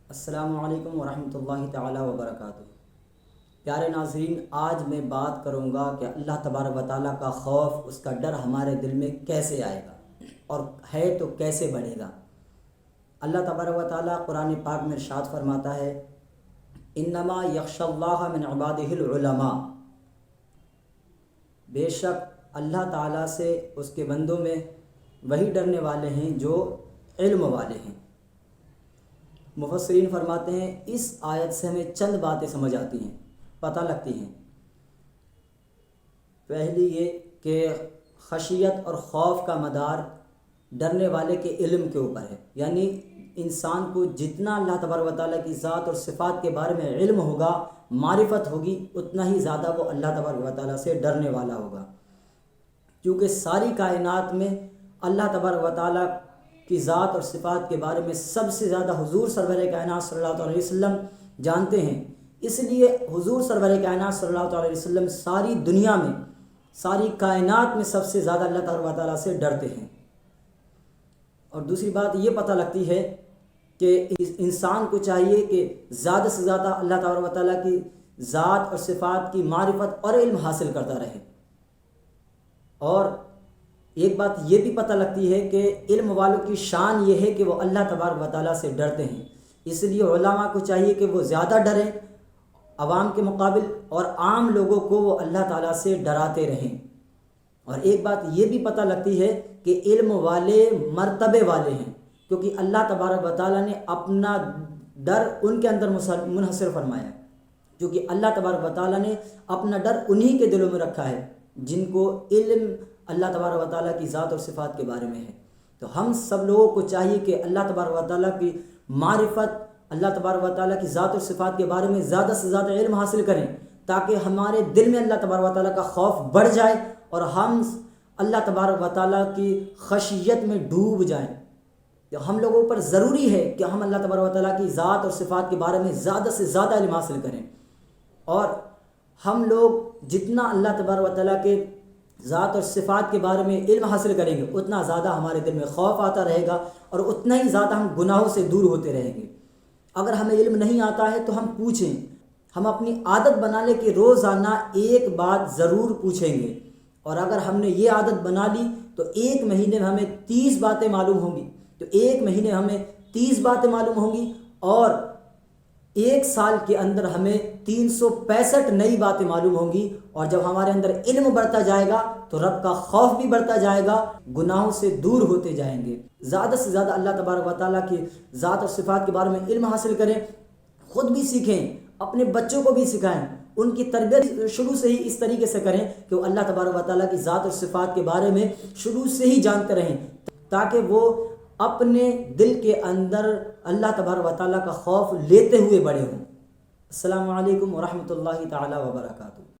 السلام علیکم ورحمۃ اللہ تعالی وبرکاتہ۔ پیارے ناظرین، آج میں بات کروں گا کہ اللہ تبارک و تعالیٰ کا خوف، اس کا ڈر ہمارے دل میں کیسے آئے گا اور ہے تو کیسے بڑھے گا۔ اللہ تبارک و تعالیٰ قرآن پاک میں ارشاد فرماتا ہے، انما یخشی اللہ من عبادہ العلماء، بے شک اللہ تعالیٰ سے اس کے بندوں میں وہی ڈرنے والے ہیں جو علم والے ہیں۔ مفسرین فرماتے ہیں اس آیت سے ہمیں چند باتیں سمجھ آتی ہیں، پتہ لگتی ہیں۔ پہلی یہ کہ خشیت اور خوف کا مدار ڈرنے والے کے علم کے اوپر ہے، یعنی انسان کو جتنا اللہ تبارک و تعالیٰ کی ذات اور صفات کے بارے میں علم ہوگا، معرفت ہوگی، اتنا ہی زیادہ وہ اللہ تبارک و تعالیٰ سے ڈرنے والا ہوگا، کیونکہ ساری کائنات میں اللہ تبارک و تعالیٰ کی ذات اور صفات کے بارے میں سب سے زیادہ حضور سرور کائنات صلی اللہ علیہ وسلم جانتے ہیں۔ اس لیے حضور سرور کائنات صلی اللہ علیہ وسلم ساری دنیا میں، ساری کائنات میں سب سے زیادہ اللہ تبارک و تعالیٰ سے ڈرتے ہیں۔ اور دوسری بات یہ پتہ لگتی ہے کہ انسان کو چاہیے کہ زیادہ سے زیادہ اللہ تبارک و تعالیٰ کی ذات اور صفات کی معرفت اور علم حاصل کرتا رہے۔ اور ایک بات یہ بھی پتہ لگتی ہے کہ علم والوں کی شان یہ ہے کہ وہ اللہ تبارک و تعالیٰ سے ڈرتے ہیں، اس لیے علماء کو چاہیے کہ وہ زیادہ ڈریں عوام کے مقابل، اور عام لوگوں کو وہ اللہ تعالیٰ سے ڈراتے رہیں۔ اور ایک بات یہ بھی پتہ لگتی ہے کہ علم والے مرتبے والے ہیں، کیونکہ اللہ تبارک و تعالیٰ نے اپنا ڈر ان کے اندر منحصر فرمایا ہے، کیونکہ اللہ تبارک و تعالیٰ نے اپنا ڈر انہی کے دلوں میں رکھا ہے جن کو علم اللہ تبارک و تعالیٰ کی ذات اور صفات کے بارے میں ہے۔ تو ہم سب لوگوں کو چاہیے کہ اللہ تبارک و تعالیٰ کی معرفت، اللہ تبارک و تعالیٰ کی ذات اور صفات کے بارے میں زیادہ سے زیادہ علم حاصل کریں، تاکہ ہمارے دل میں اللہ تبارک و تعالیٰ کا خوف بڑھ جائے اور ہم اللہ تبارک و تعالیٰ کی خشیت میں ڈوب جائیں۔ تو ہم لوگوں پر ضروری ہے کہ ہم اللہ تبارک و تعالیٰ کی ذات اور صفات کے بارے میں زیادہ سے زیادہ علم حاصل کریں، اور ہم لوگ جتنا اللہ تبارک و تعالیٰ کے ذات اور صفات کے بارے میں علم حاصل کریں گے، اتنا زیادہ ہمارے دل میں خوف آتا رہے گا، اور اتنا ہی زیادہ ہم گناہوں سے دور ہوتے رہیں گے۔ اگر ہمیں علم نہیں آتا ہے تو ہم پوچھیں، ہم اپنی عادت بنا لیں کہ روزانہ ایک بات ضرور پوچھیں گے، اور اگر ہم نے یہ عادت بنا لی تو ایک مہینے میں ہمیں 30 باتیں معلوم ہوں گی، تو ایک مہینے ہمیں 30 باتیں معلوم ہوں گی، اور ایک سال کے اندر ہمیں 365 نئی باتیں معلوم ہوں گی۔ اور جب ہمارے اندر علم بڑھتا جائے گا تو رب کا خوف بھی بڑھتا جائے گا، گناہوں سے دور ہوتے جائیں گے۔ زیادہ سے زیادہ اللہ تبارک و تعالیٰ کی ذات اور صفات کے بارے میں علم حاصل کریں، خود بھی سیکھیں، اپنے بچوں کو بھی سکھائیں، ان کی تربیت شروع سے ہی اس طریقے سے کریں کہ وہ اللہ تبارک و تعالیٰ کی ذات اور صفات کے بارے میں شروع سے ہی جانتے رہیں، تاکہ وہ اپنے دل کے اندر اللہ تبارک و تعالیٰ کا خوف لیتے ہوئے بڑے ہوں۔ السلام علیکم ورحمۃ اللہ تعالی وبرکاتہ۔